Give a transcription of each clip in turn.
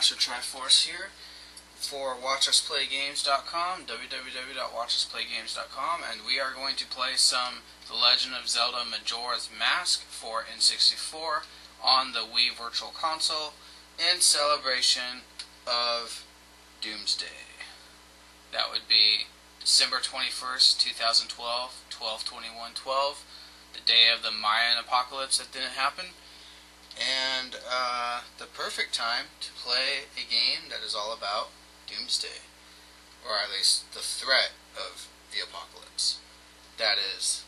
Master Triforce here for WatchUsPlayGames.com, www.watchusplaygames.com, and we are going to play some The Legend of Zelda Majora's Mask for N64 on the Wii Virtual Console in celebration of Doomsday. That would be December 21st, 2012, 12/21/12, the day of the Mayan Apocalypse that didn't happen, and the perfect time to play a game that is all about Doomsday, or at least the threat of the apocalypse. That is,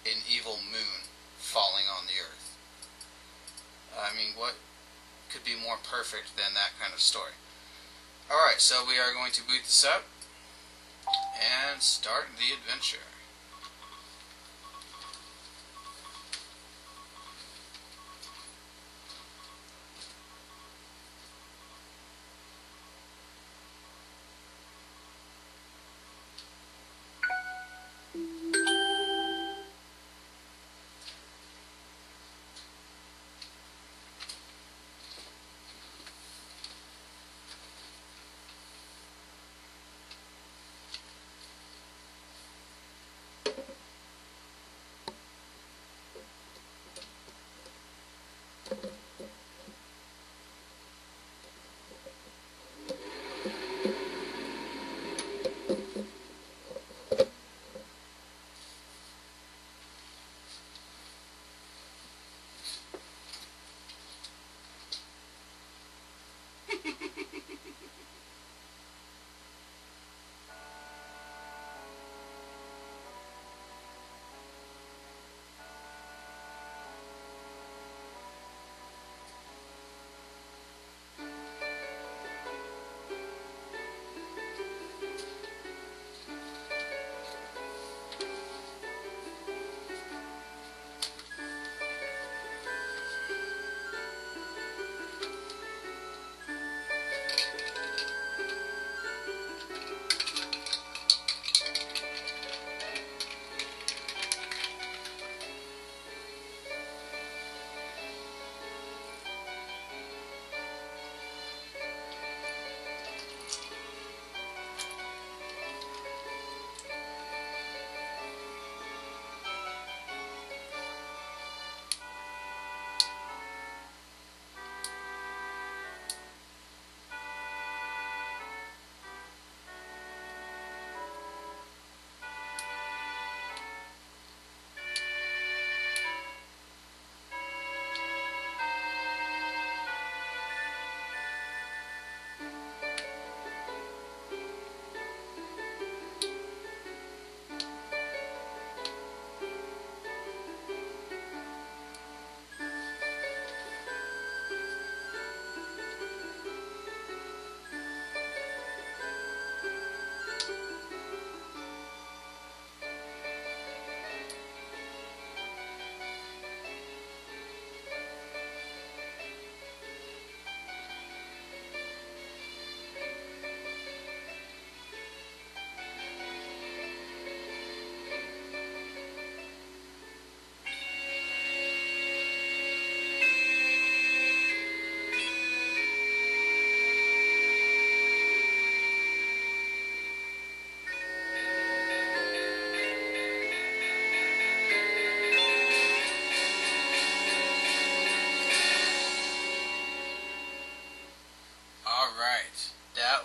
an evil moon falling on the earth. I mean, what could be more perfect than that kind of story? Alright, so we are going to boot this up and start the adventure.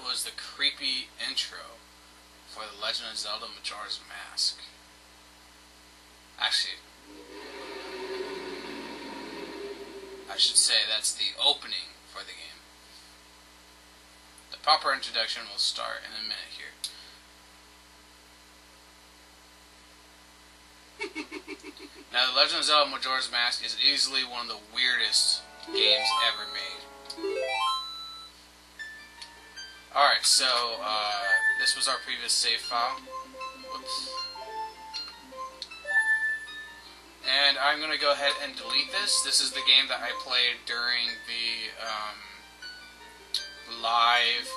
Was the creepy intro for The Legend of Zelda Majora's Mask. Actually, I should say that's the opening for the game. The proper introduction will start in a minute here. Now, The Legend of Zelda Majora's Mask is easily one of the weirdest games ever made. Alright, so, this was our previous save file. Whoops. And I'm going to go ahead and delete this. This is the game that I played during the live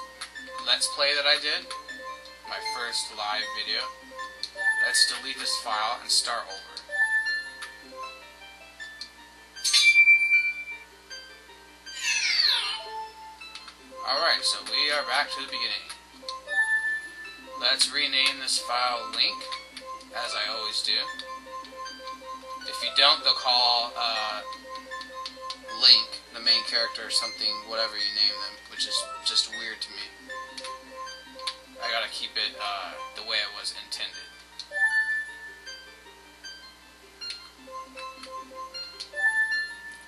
Let's Play that I did. My first live video. Let's delete this file and start over. Alright. so we are back to the beginning. Let's rename this file Link, as I always do. If you don't, they'll call Link, the main character, something, whatever you name them, which is just weird to me. I gotta keep it the way it was intended.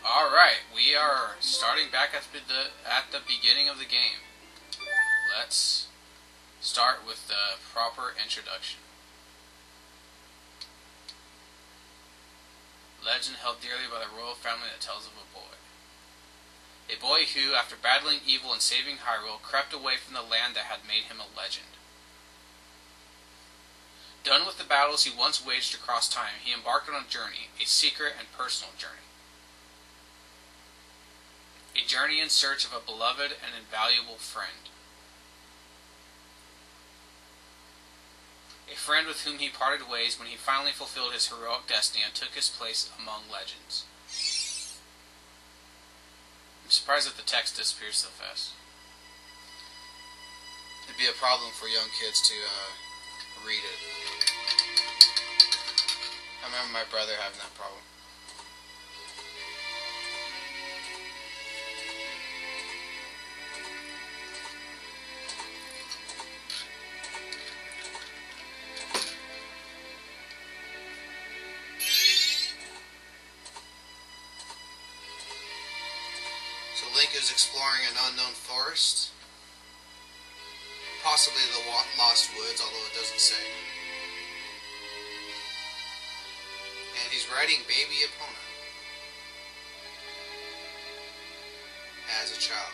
Alright, we are starting back at the beginning of the game. Let's start with the proper introduction. Legend held dearly by the royal family that tells of a boy. A boy who, after battling evil and saving Hyrule, crept away from the land that had made him a legend. Done with the battles he once waged across time, he embarked on a journey, a secret and personal journey. A journey in search of a beloved and invaluable friend. A friend with whom he parted ways when he finally fulfilled his heroic destiny and took his place among legends. I'm surprised that the text disappears so fast. It'd be a problem for young kids to read it. I remember my brother having that problem. Link is exploring an unknown forest, possibly the Lost Woods, although it doesn't say. And he's riding Baby Epona as a child.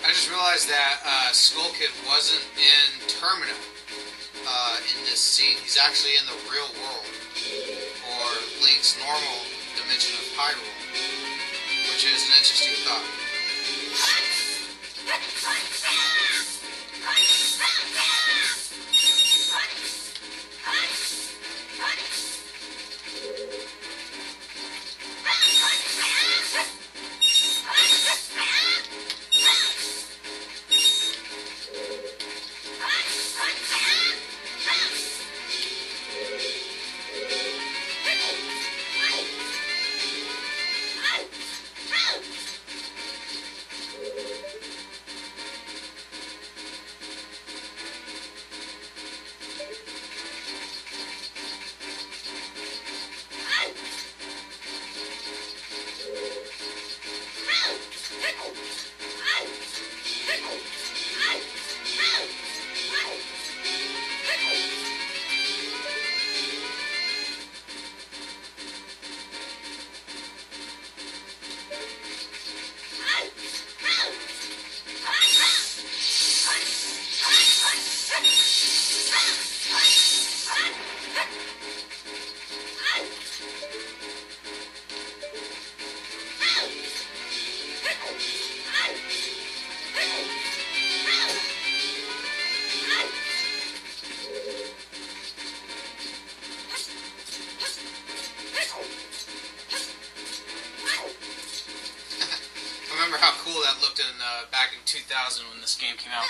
I just realized that Skull Kid wasn't in Termina in this scene. He's actually in the real world, or Link's normal dimension of Hyrule, which is an interesting thought. remember how cool that looked in back in 2000 when this game came out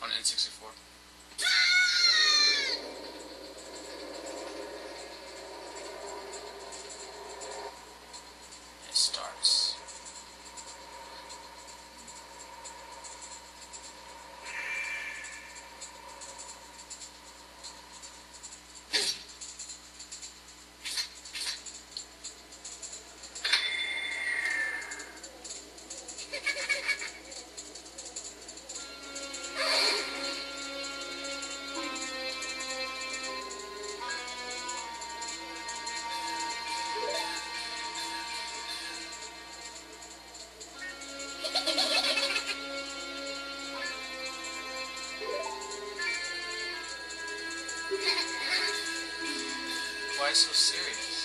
on N64. It starts. Why so serious?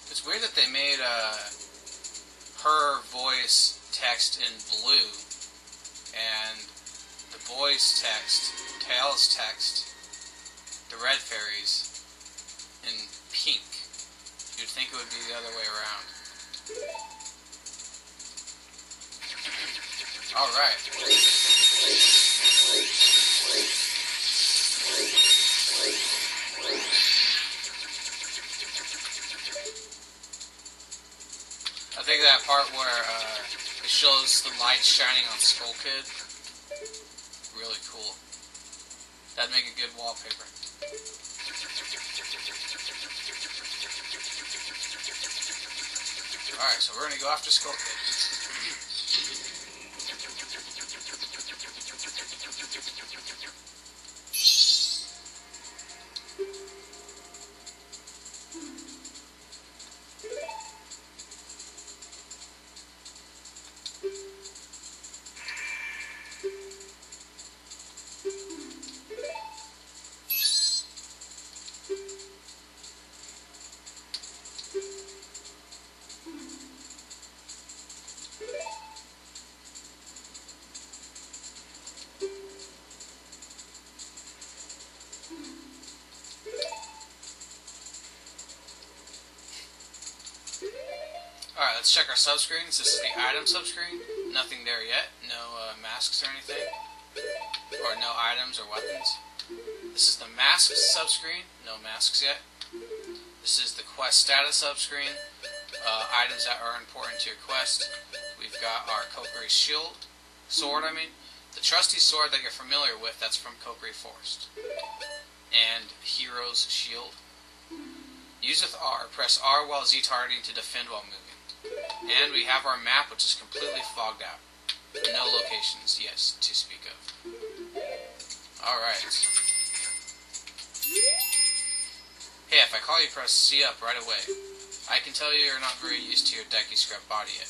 It's weird that they made her voice text in blue and the boy's text, Tails' text, the red fairies, in pink. You'd think it would be the other way around. Alright. I think that part where it shows the light shining on Skull Kid, really cool. That'd make a good wallpaper. Alright, so we're gonna go after Skull Kid. Alright, let's check our subscreens. This is the item subscreen. Nothing there yet. No masks or anything. Or no items or weapons. This is the masks subscreen. No masks yet. This is the quest status subscreen. Items that are important to your quest. We've got our Kokiri shield. Sword, I mean. The trusty sword that you're familiar with, that's from Kokiri Forest. And Hero's shield. Use with R. Press R while Z-targeting to defend while moving. And we have our map, which is completely fogged out. No locations, yes, to speak of. Alright. Hey, if I call you, press C up right away. I can tell you're not very used to your decky scrub body yet.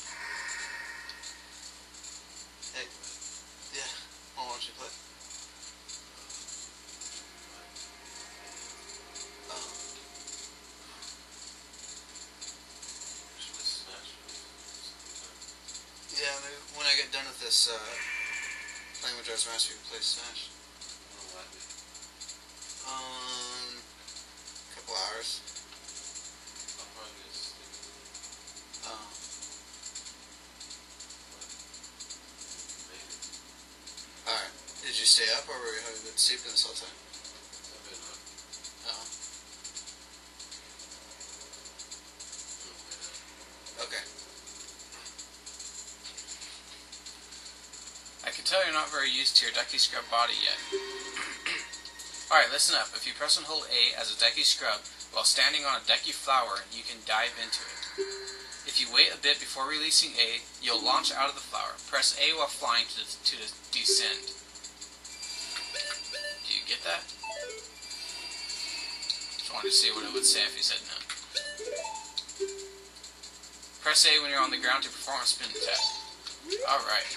Hey, yeah, why don't you play? Yeah, maybe when I get done with this, playing Majora's Mask, we can play Smash. A couple hours. I'll probably get sleepy. Oh. Maybe. Alright. Did you stay up, or have you been sleeping this whole time? I've been up. Oh. Okay. I can tell you're not very used to your decky scrub body yet. Alright, listen up. If you press and hold A as a decky scrub while standing on a decky flower, you can dive into it. If you wait a bit before releasing A, you'll launch out of the flower. Press A while flying to descend. Do you get that? Just wanted to see what it would say if you said no. Press A when you're on the ground to perform a spin attack. Alright.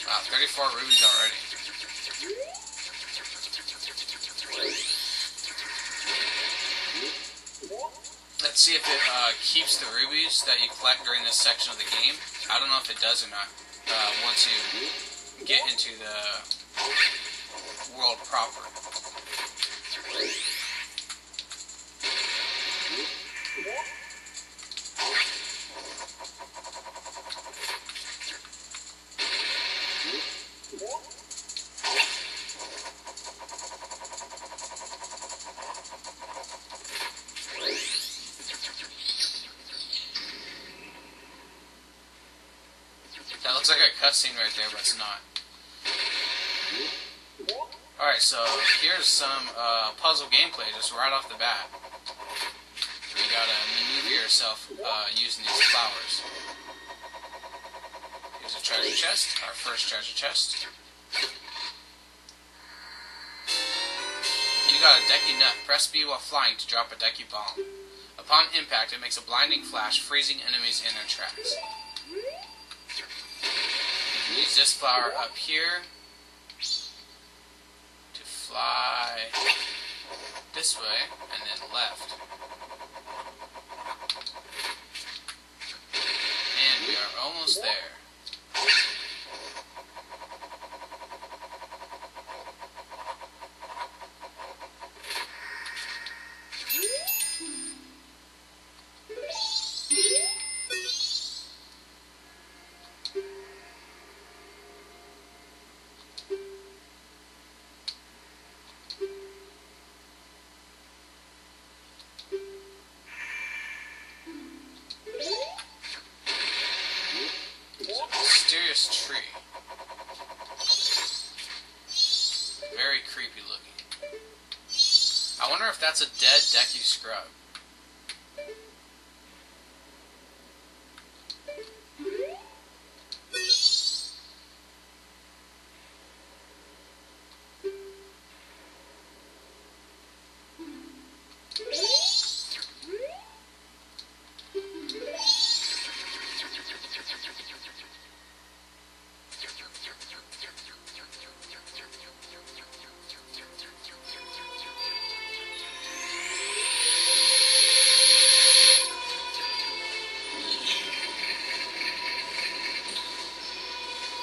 Wow, 34 rubies already. Let's see if it keeps the rubies that you collect during this section of the game. I don't know if it does or not once you get into the world proper. That looks like a cutscene right there, but it's not. Alright, so here's some puzzle gameplay just right off the bat. You gotta maneuver yourself using these flowers. Here's a treasure chest, our first treasure chest. You got a decky nut. Press B while flying to drop a decky bomb. Upon impact, it makes a blinding flash, freezing enemies in their tracks. Use this flower up here to fly this way and then left. And we are almost there. Mysterious tree. Very creepy looking. I wonder if that's a dead decky scrub.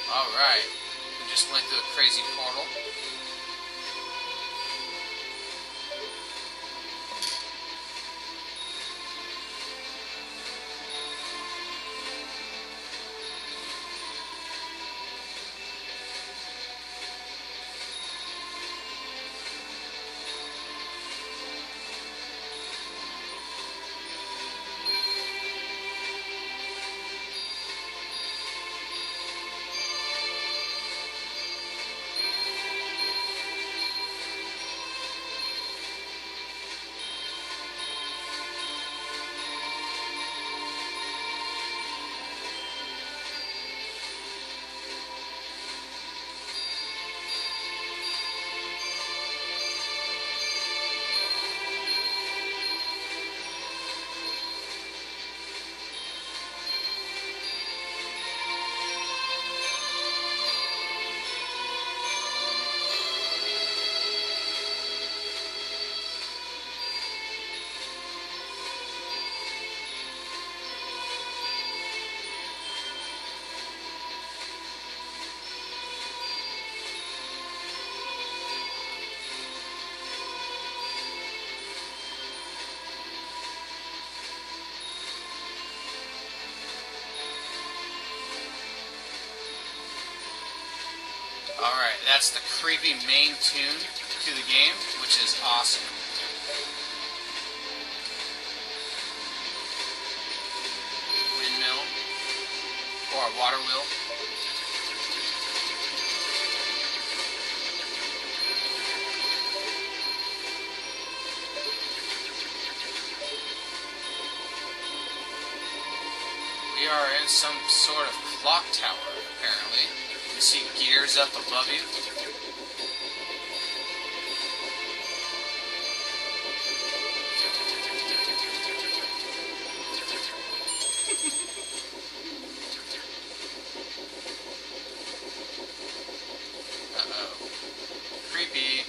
Alright, we just went through a crazy portal. that's the creepy main tune to the game, which is awesome. Windmill, or a water wheel. We are in some sort of clock tower, apparently. You see gears up above you. Uh-oh. Creepy.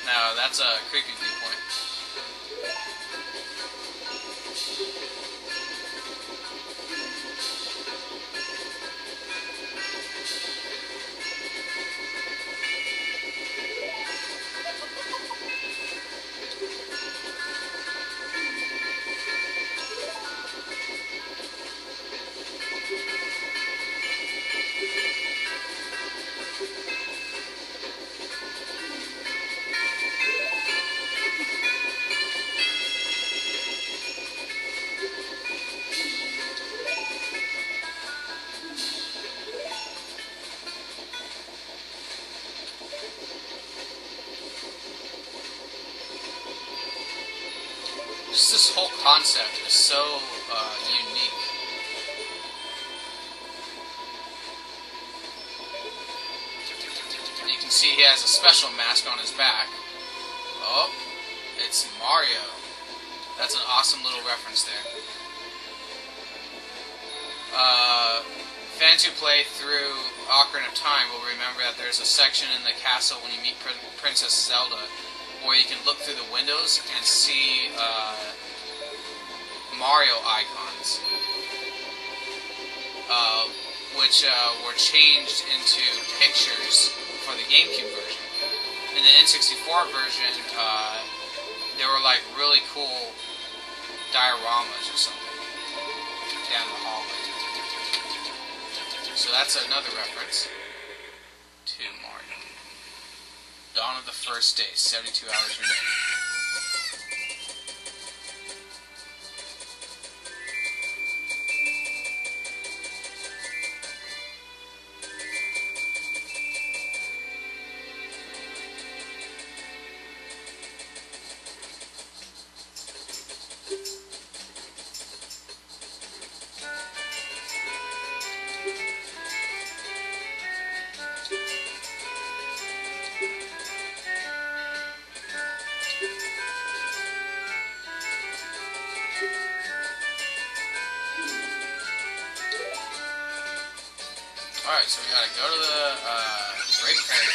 No, that's a creepy viewpoint. Just this whole concept is so unique. And you can see he has a special mask on his back. Oh, it's Mario. That's an awesome little reference there. Fans who play through Ocarina of Time will remember that there's a section in the castle when you meet Princess Zelda where you can look through the windows and see Mario icons, which were changed into pictures for the GameCube version. In the N64 version, there were like really cool dioramas or something down the hallway. So that's another reference to Mario. Dawn of the first day, 72 hours remaining. Alright, so we gotta go to the Great Prairie.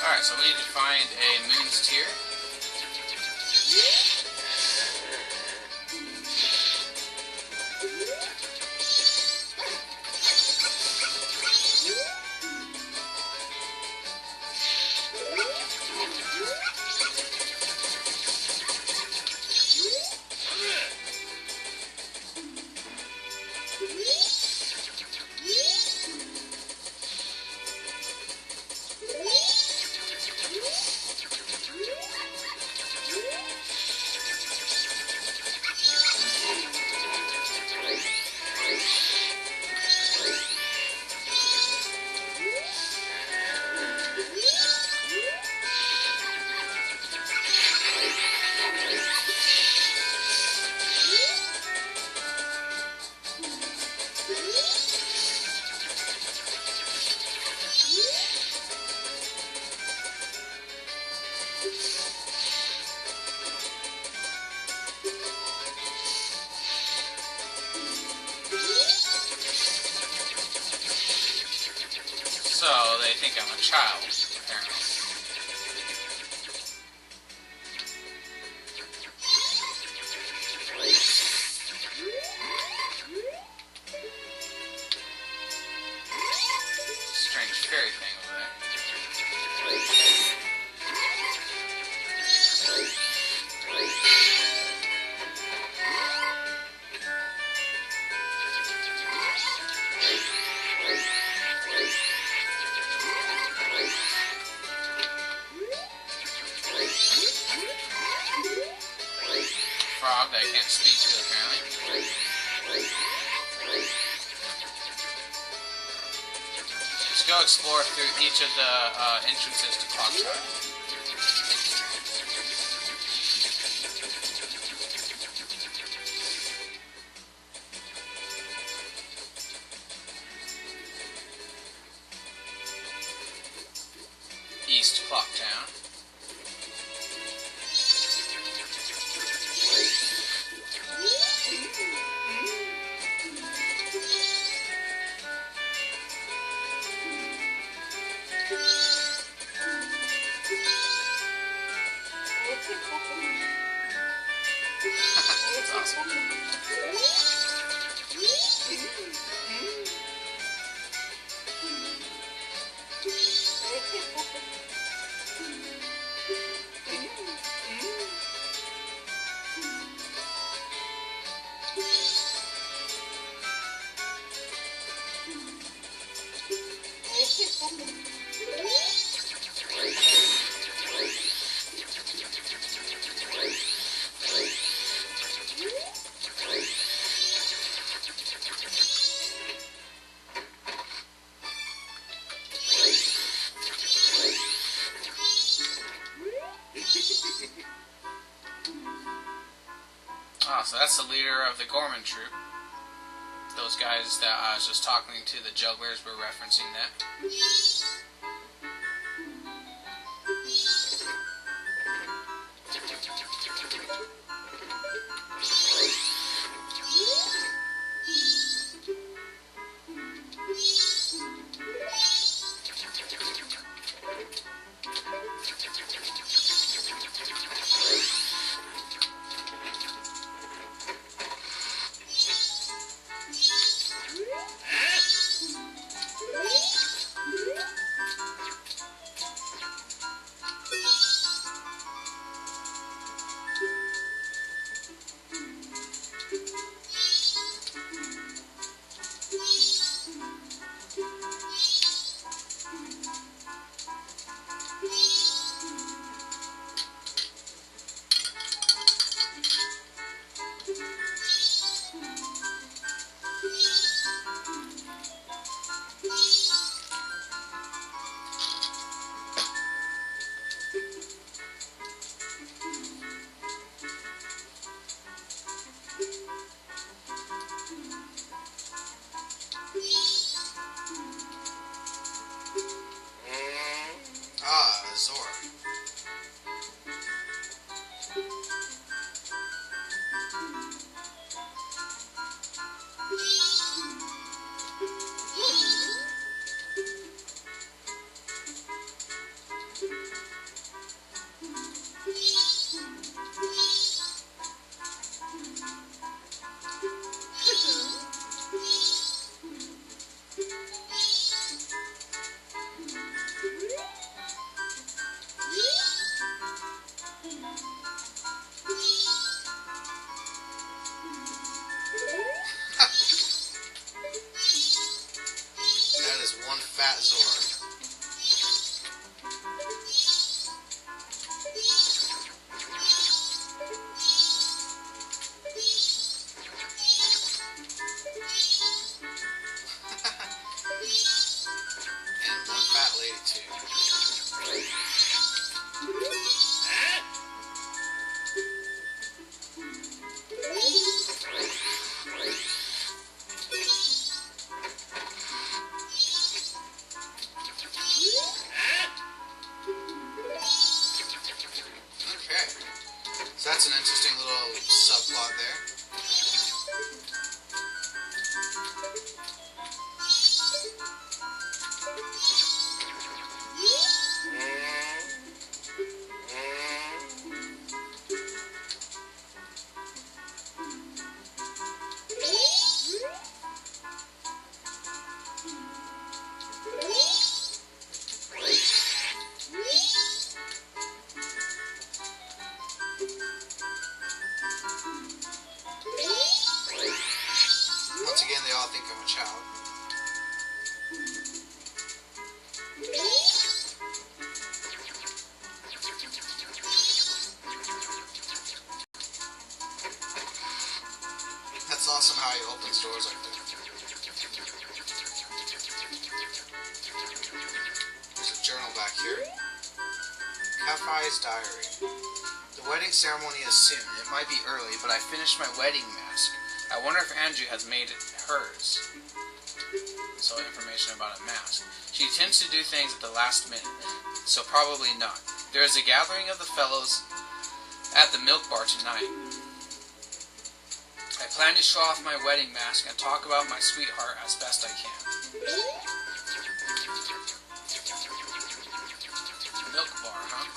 Alright, so we need to find a Moon's Tear. So they think I'm a child, apparently. Strange fairy thing over there. Frog that I can't speak to, apparently. Let's go explore through each of the entrances to Clock Tower. East Clock Town. That's awesome. So that's the leader of the Gorman troop. Those guys that I was just talking to, the jugglers, were referencing that. watch out. That's awesome how he opens doors like that. There's a journal back here. Kafai's diary. The wedding ceremony is soon. It might be early, but I finished my wedding mask. I wonder if Andrew has made it hers. So information about a mask. She tends to do things at the last minute, so probably not. There is a gathering of the fellows at the milk bar tonight. I plan to show off my wedding mask and talk about my sweetheart as best I can. Milk bar, huh?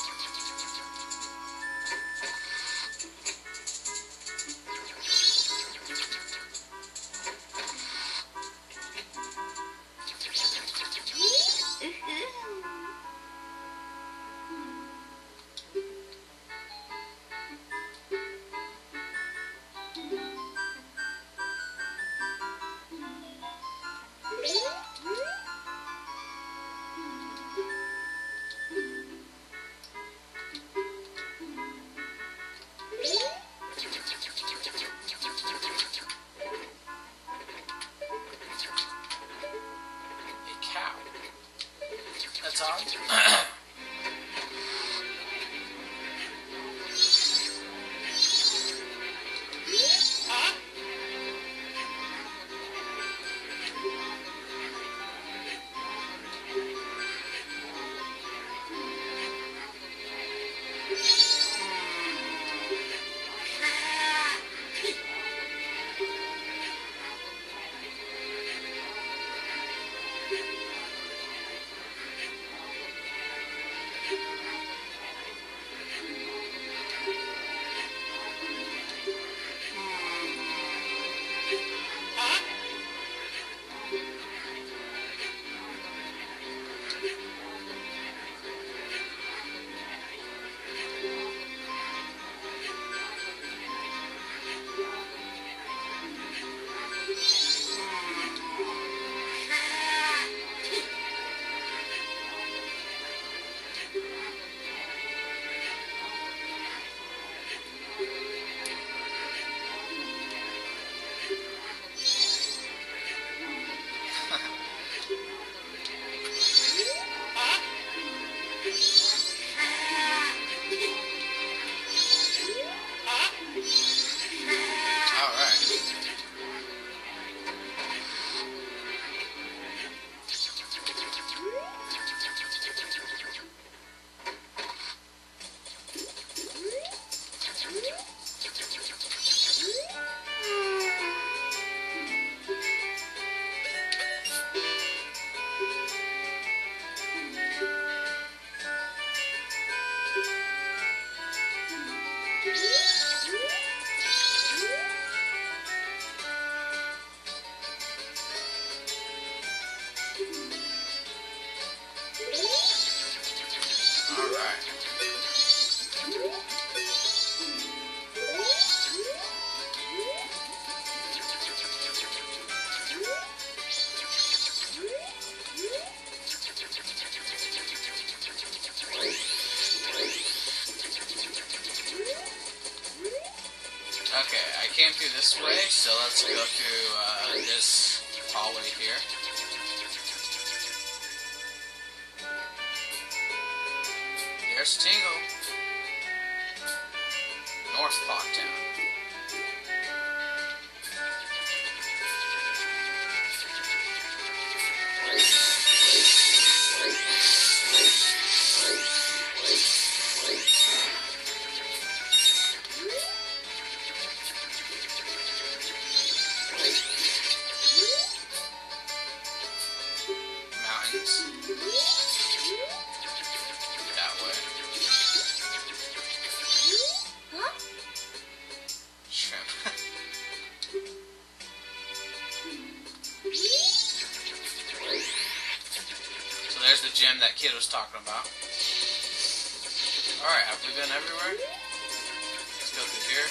Came through this way, so let's go through this hallway here. There's Tingle. North Clocktown. There's the gym that kid was talking about. Alright, have we been everywhere? Let's go through here.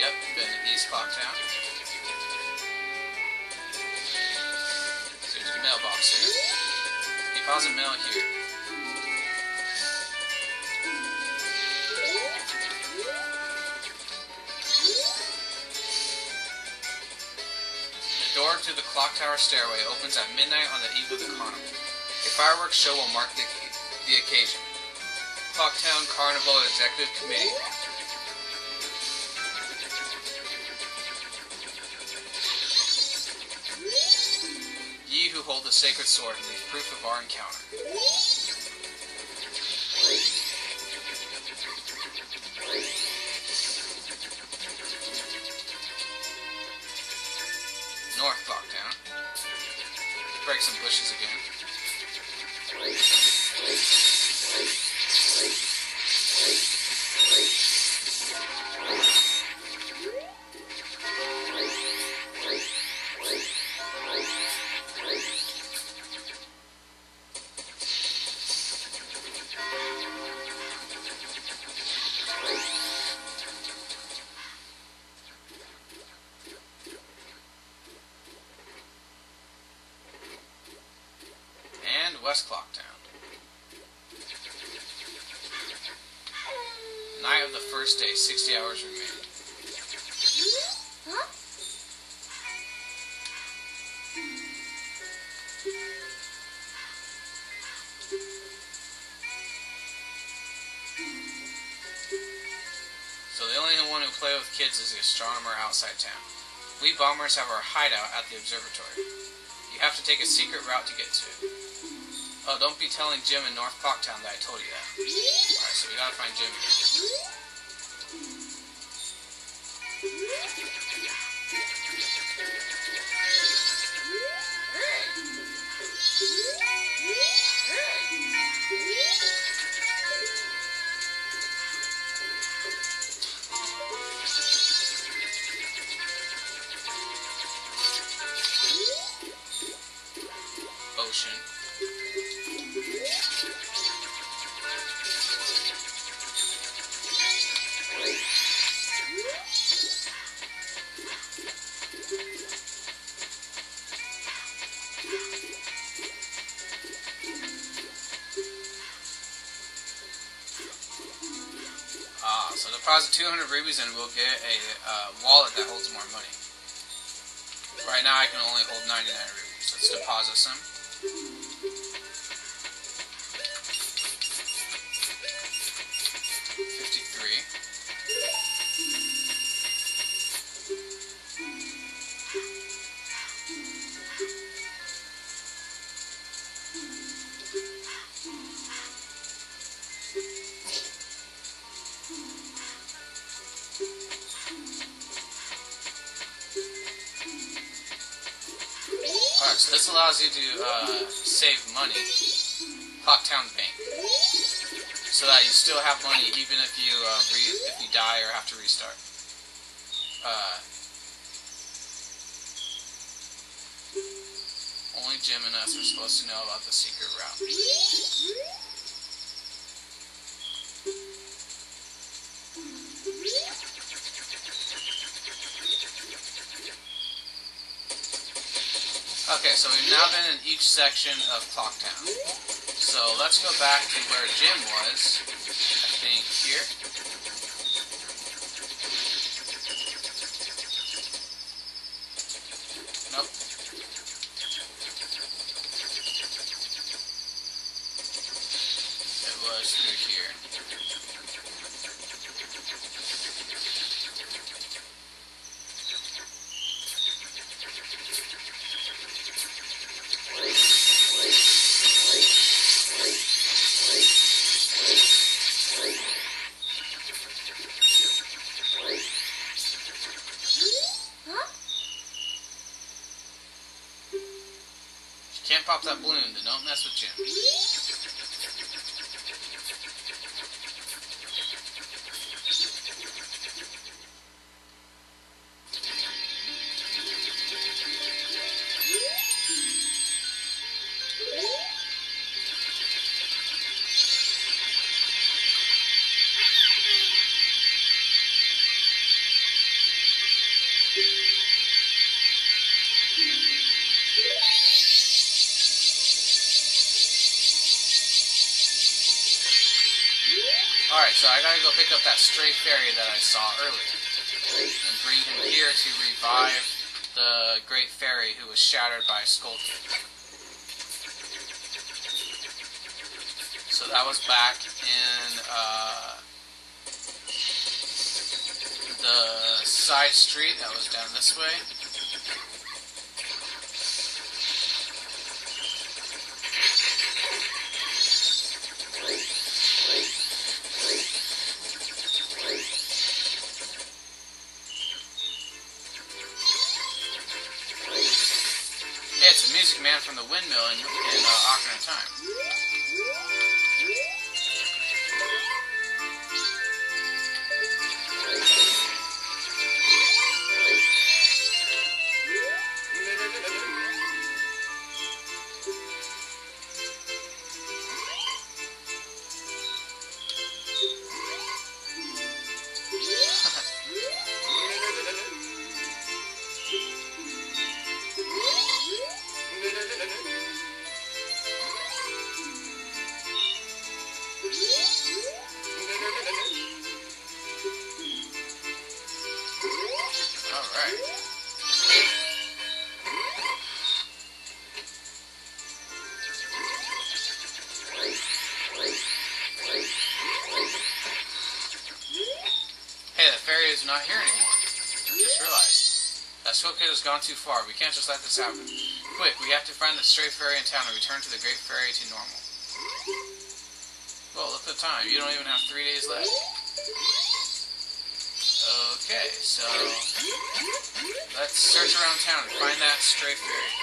Yep, been to East Clocktown. So there's a mailbox here. Deposit mail here. The door to the clock tower stairway opens at midnight on the eve of the carnival. A fireworks show will mark the occasion. Clocktown Carnival Executive Committee. Ye who hold the sacred sword leave proof of our encounter. North Clocktown. Break some bushes again. West Clocktown. Night of the first day, 60 hours remain. Huh? So the only one who play with kids is the astronomer outside town. We bombers have our hideout at the observatory. You have to take a secret route to get to it. Oh, don't be telling Jim in North Clocktown that I told you that. Alright, so we gotta find Jim here. Ocean. So deposit 200 rubies and we'll get a wallet that holds more money. Right now I can only hold 99 rubies. Let's deposit some. Alright, so this allows you to save money. Clocktown Bank. So that you still have money even if you die or have to restart. Only Jim and us are supposed to know about the secret route. Okay, so we've now been in each section of Clocktown. So let's go back to where Jim was. I think here. Nope. It was through here. Can't pop that balloon, then don't mess with Jim. So I gotta go pick up that stray fairy that I saw earlier and bring him here to revive the great fairy who was shattered by Skull. So that was back in the side street that was down this way. Yeah, it's the Music Man from the windmill in Ocarina of Time. Is not here anymore. I just realized. That Skull Kid has gone too far. We can't just let this happen. Quick, we have to find the stray fairy in town and return to the great fairy to normal. Well, look at the time. You don't even have 3 days left. Okay, so let's search around town and find that stray fairy.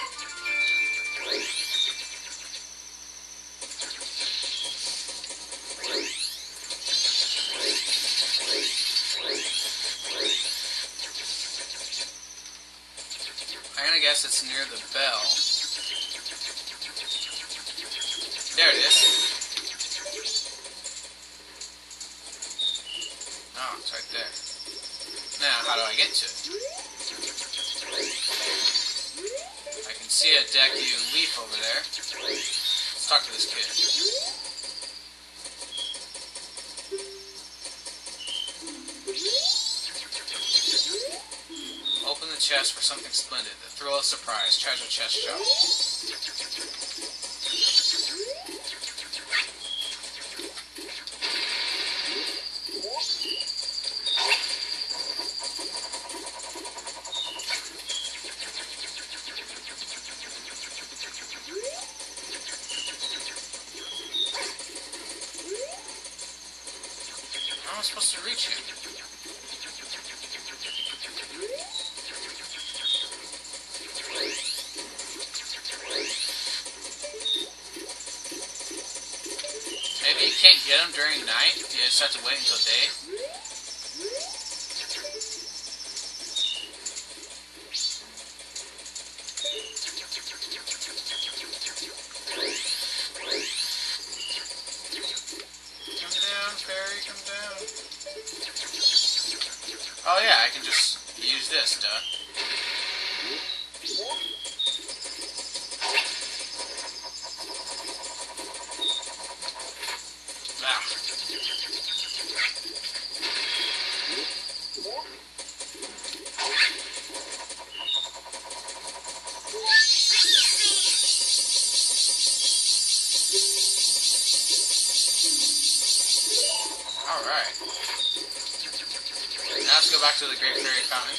I'm gonna guess it's near the bell. There it is. Oh, it's right there. Now, how do I get to it? I can see a Deku leaf over there. Let's talk to this kid. Open the chest for something splendid. The thrill of surprise. Treasure chest shop. How am I supposed to reach him? Maybe you can't get him during night? You just have to wait until day? Come down, fairy, come down. Oh yeah, I can just use this, duh. Alright. Now let's go back to the Great Fairy Fountain.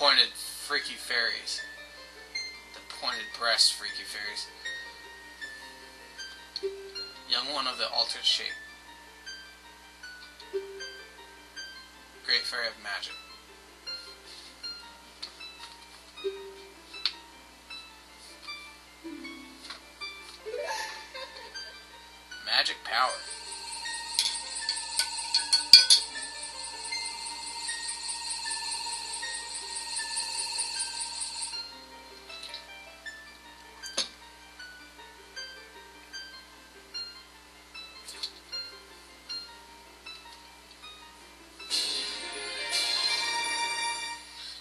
pointed freaky fairies. The pointed breast freaky fairies. Young one of the altered shape. Great fairy of magic. Magic power.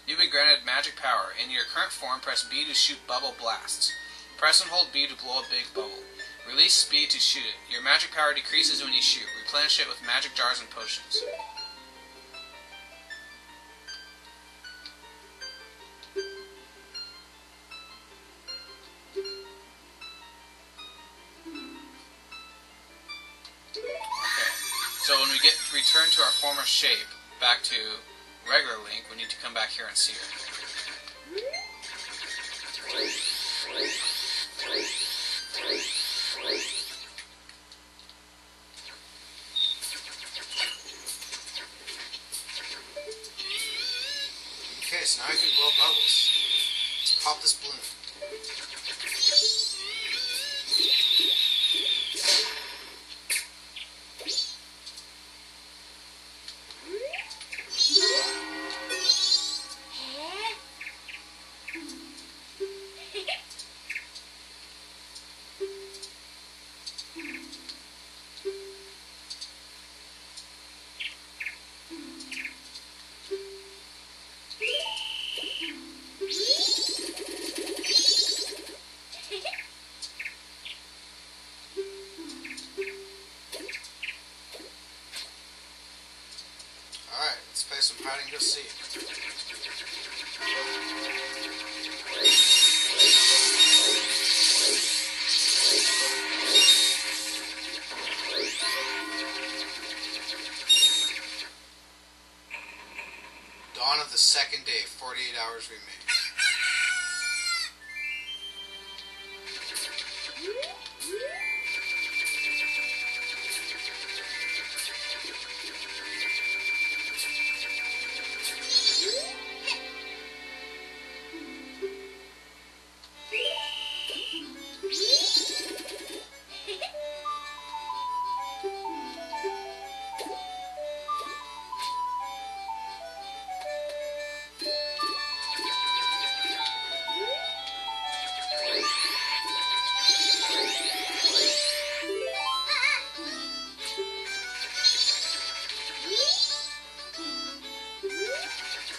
You've been granted magic power. In your current form, press B to shoot bubble blasts. Press and hold B to blow a big bubble. Release B to shoot it. Your magic power decreases when you shoot. Replenish it with magic jars and potions. Okay, so when we return to our former shape, back to regular Link, we need to come back here and see her. Okay, so now I can blow bubbles. Let's pop this balloon. Alright, let's play some hide and go seek. Dawn of the second day, 48 hours remain.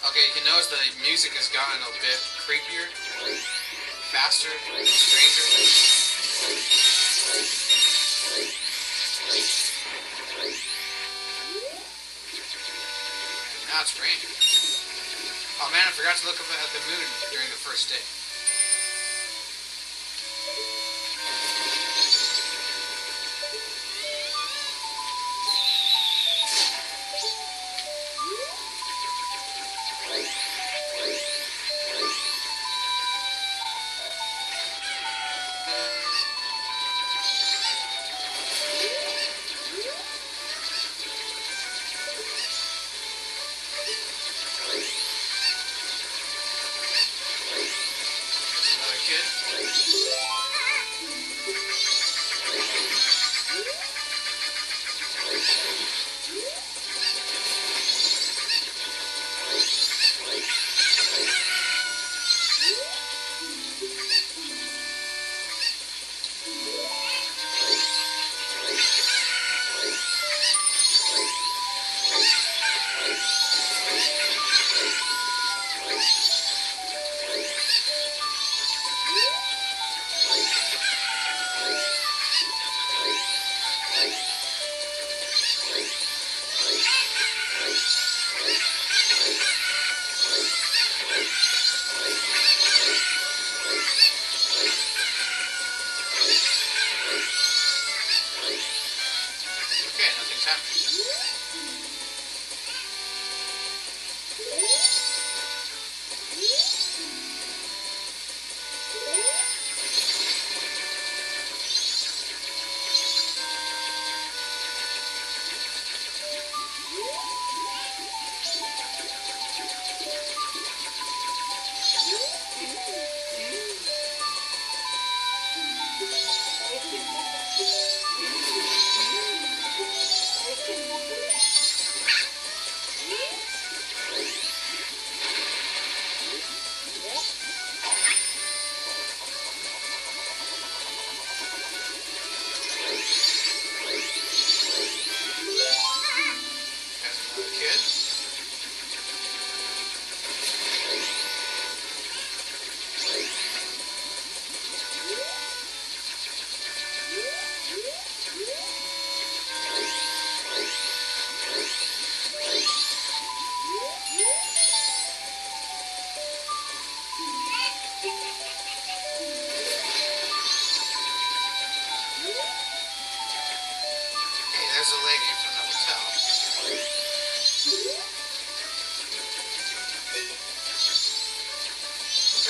Okay, you can notice the music has gotten a bit creepier, faster, stranger. And now it's raining. Oh man, I forgot to look up at the moon during the first day.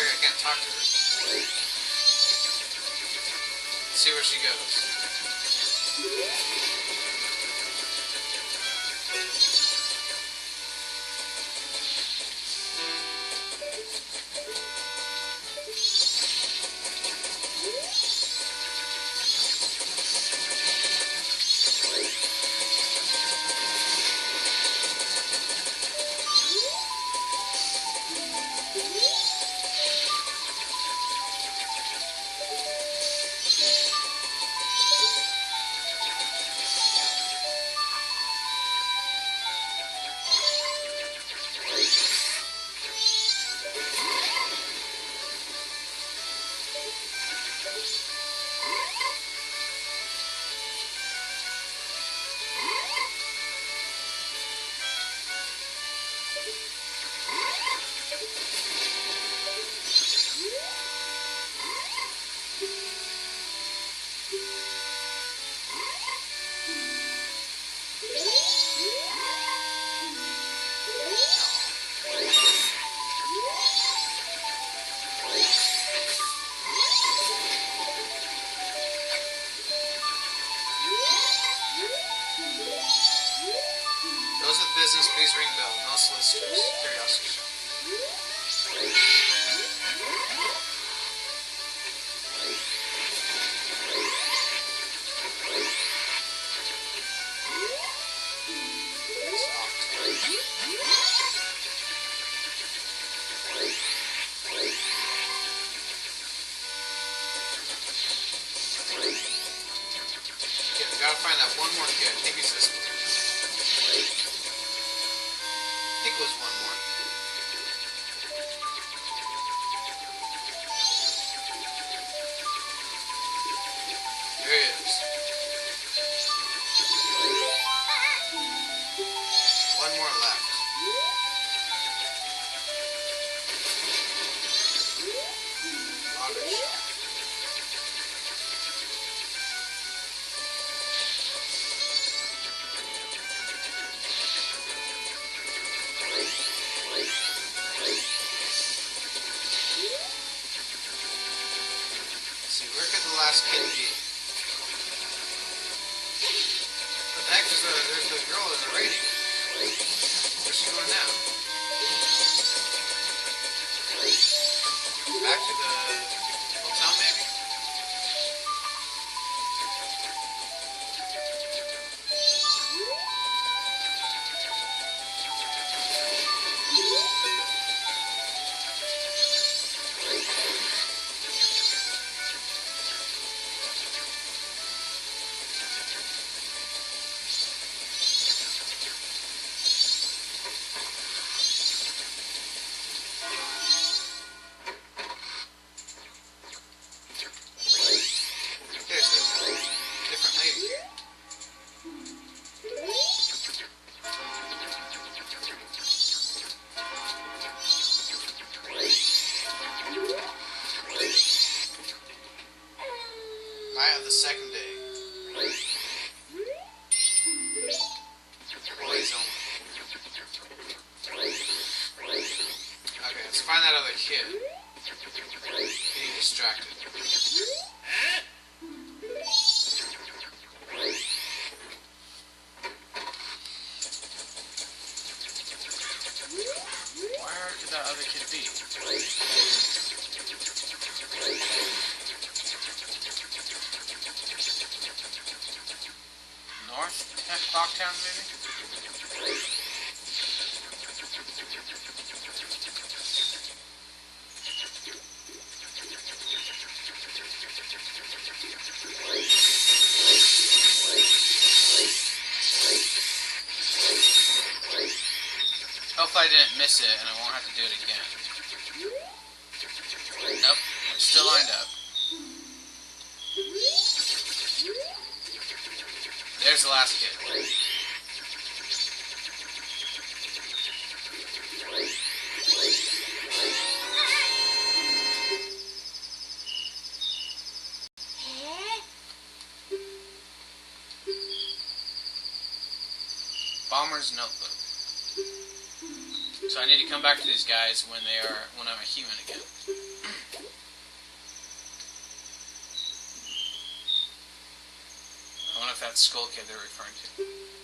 like I can't talk to her. Let's see where she goes. Those with business, please ring bell. No solicitors. Curiosity shop. Okay, we gotta find that one more kid. I think it's this one. I think it was one more. There he is. One more left. Logger shop. See, where could the last kid be? What the heck? There's the girl in the rating. Where's she going now? Back to the hotel, maybe? There's a different lady here. Night of the second day. Boys only. Okay, let's find that other kid. Getting distracted. Where could that other kid be? North Clocktown, maybe? Hopefully I didn't miss it and I won't have to do it again. Nope, we're still lined up. There's the last kid. Bomber's notebook. So I need to come back to these guys when I'm a human again. wonder if that's Skull Kid they're referring to.